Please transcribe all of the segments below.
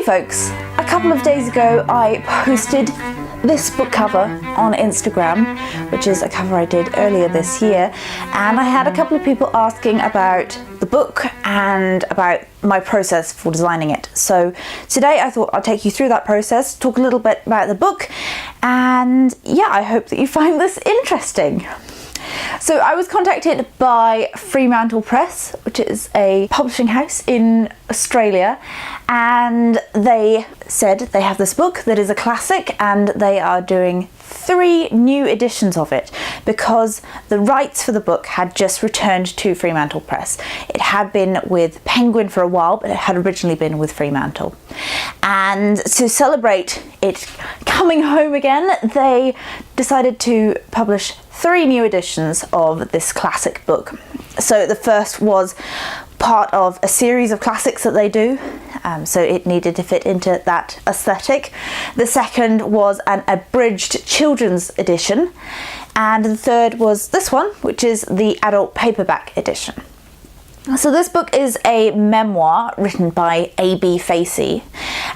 folks, a couple of days ago I posted this book cover on Instagram, which is a cover I did earlier this year, and I had a couple of people asking about the book and about my process for designing it. So today I thought I'd take you through that process, talk a little bit about the book, and yeah, I hope that you find this interesting. So I was contacted by Fremantle Press, which is a publishing house in Australia, and they said they have this book that is a classic and they are doing 3 new editions of it because the rights for the book had just returned to Fremantle Press. It had been with Penguin for a while, but it had originally been with Fremantle. And to celebrate it coming home again, they decided to publish 3 new editions of this classic book. So the first was part of a series of classics that they do, so it needed to fit into that aesthetic. The second was an abridged children's edition, and the third was this one, which is the adult paperback edition. So this book is a memoir written by A.B. Facey,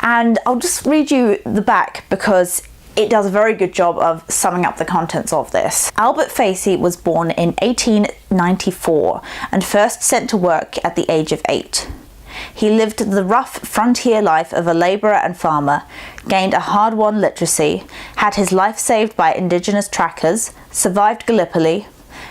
and I'll just read you the back because it does a very good job of summing up the contents of this. Albert Facey was born in 1894 and first sent to work at the age of 8. He lived the rough frontier life of a labourer and farmer, gained a hard-won literacy, had his life saved by indigenous trackers, survived Gallipoli,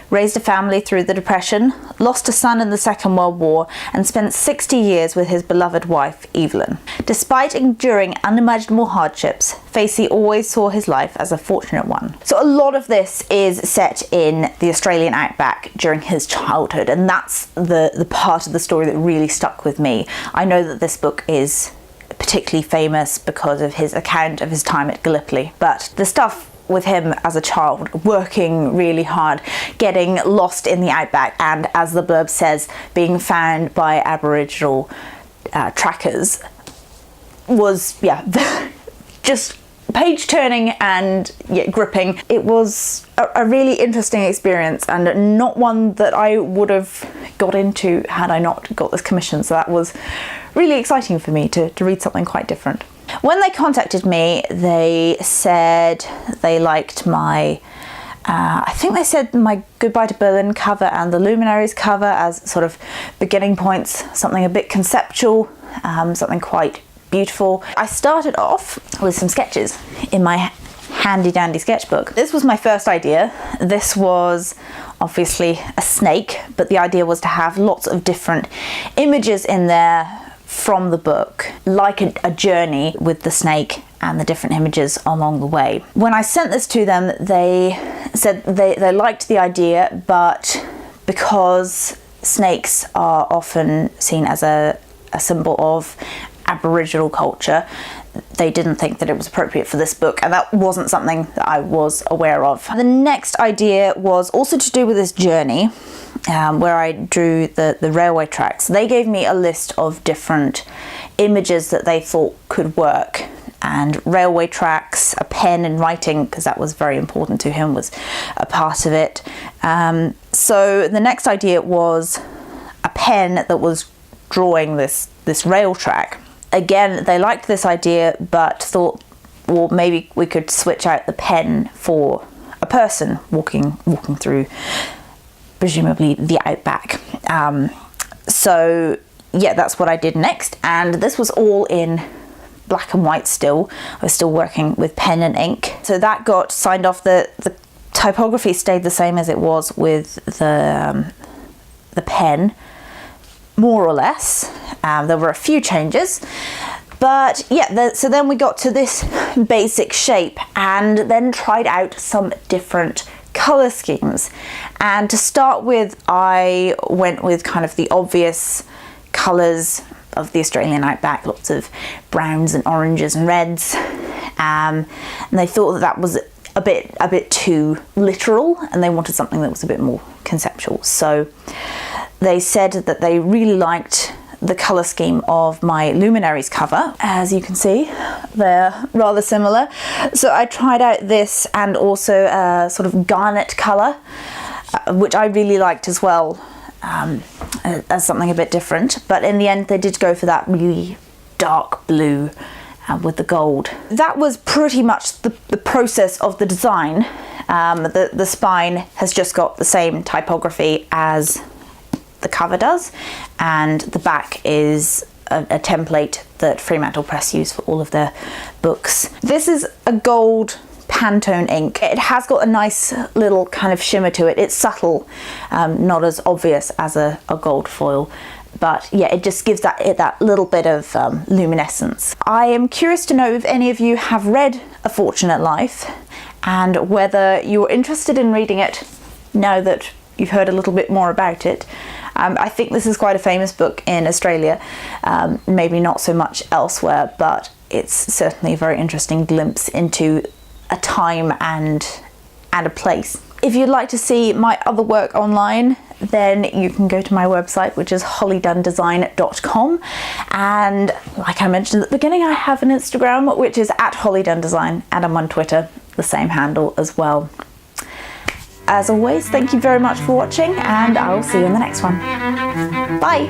raised a family through the Depression, lost a son in the Second World War, and spent 60 years with his beloved wife, Evelyn. Despite enduring unimaginable hardships, Facey always saw his life as a fortunate one. So a lot of this is set in the Australian outback during his childhood, and that's the part of the story that really stuck with me. I know that this book is particularly famous because of his account of his time at Gallipoli, but the stuff with him as a child, working really hard, getting lost in the outback, and as the blurb says, being found by Aboriginal trackers was, just page turning and gripping. It was a really interesting experience and not one that I would have got into had I not got this commission, so that was really exciting for me to read something quite different. When they contacted me, they said they liked my, I think they said my Goodbye to Berlin cover and the Luminaries cover as sort of beginning points, something a bit conceptual, something quite beautiful. I started off with some sketches in my handy dandy sketchbook. This was my first idea. This was obviously a snake, but the idea was to have lots of different images in there from the book, like a journey with the snake and the different images along the way. When I sent this to them, they said they liked the idea, but because snakes are often seen as a symbol of Aboriginal culture, they didn't think that it was appropriate for this book, and that wasn't something that I was aware of. The next idea was also to do with this journey, where I drew the railway tracks. They gave me a list of different images that they thought could work, and railway tracks, a pen and writing, because that was very important to him, was a part of it. So the next idea was a pen that was drawing this rail track. Again, they liked this idea, but thought, well, maybe we could switch out the pen for a person walking through, presumably the outback. So yeah, that's what I did next, and this was all in black and white still. I was still working with pen and ink, so that got signed off. The typography stayed the same as it was with the pen, more or less. There were a few changes, but yeah, so then we got to this basic shape and then tried out some different colour schemes. And to start with, I went with kind of the obvious colours of the Australian outback, lots of browns and oranges and reds, and they thought that was a bit too literal, and they wanted something that was a bit more conceptual. So they said that they really liked the colour scheme of my Luminaries cover. As you can see, they're rather similar. So I tried out this and also a sort of garnet colour, which I really liked as well, as something a bit different. But in the end, they did go for that really dark blue with the gold. That was pretty much the process of the design. The spine has just got the same typography as the cover does, and the back is a template that Fremantle Press use for all of their books. This is a gold Pantone ink. It has got a nice little kind of shimmer to it. It's subtle, not as obvious as a gold foil, but yeah, it just gives that little bit of luminescence. I am curious to know if any of you have read A Fortunate Life and whether you're interested in reading it now that you've heard a little bit more about it. I think this is quite a famous book in Australia, maybe not so much elsewhere, but it's certainly a very interesting glimpse into a time and a place. If you'd like to see my other work online, then you can go to my website, which is hollydundesign.com, and like I mentioned at the beginning, I have an Instagram, which is @hollydundesign, and I'm on Twitter, the same handle as well. As always, thank you very much for watching, and I will see you in the next one. Bye!